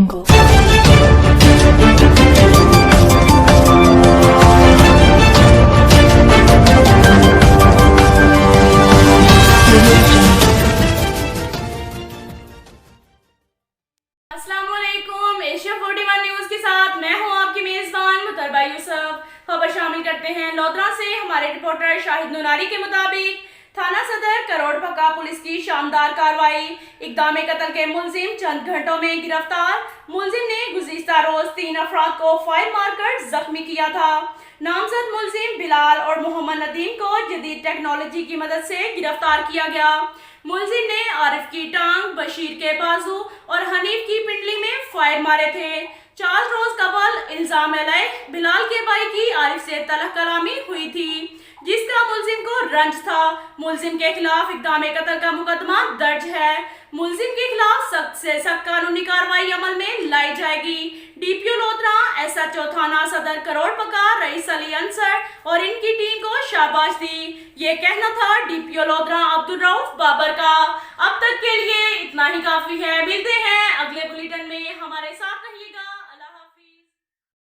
अस्सलामुअलैकुम, Asia 41 news के साथ मैं हूं आपकी मेजबान मुतरबा यूसुफ। खबर शामिल करते हैं लोधरा से। हमारे रिपोर्टर शाहिद नुनारी के मुताबिक थाना सदर करोड़पका पुलिस की शानदार कार्रवाई। इक़दाम कत्ल के मुलजिम चंद घंटों में गिरफ्तार। मुलजिम ने गुज़िश्ता रोज 3 अफराद को फायर मारकर जख्मी किया था। नामजद मुलजिम बिलाल और मोहम्मद नदीम को जदीद टेक्नोलॉजी की मदद से गिरफ्तार किया गया। मुलजिम ने आरिफ की टांग, बशीर के बाजू और हनीफ की पिंडली में फायर मारे थे। 4 रोज कबल इल्जाम बिलाल के भाई की आरिफ से तलक कलामी हुई थी, जिसका मुलजिम को रंज था। मुलजिम के खिलाफ इक़दाम कत्ल का मुकदमा दर्ज है। मुलजिम के खिलाफ सख्त से सख्त कानूनी कार्रवाई अमल में लाई जाएगी। डीपीओ लोधरा, एसएचओ थाना सदर करोड़पका रईस अली अंसर और इनकी टीम को शाबाश दी। ये कहना था डीपीओ लोधरा अब्दुल रऊफ बाबर का। अब तक के लिए इतना ही काफी है। मिलते हैं अगले बुलेटिन में, हमारे साथ रहिए।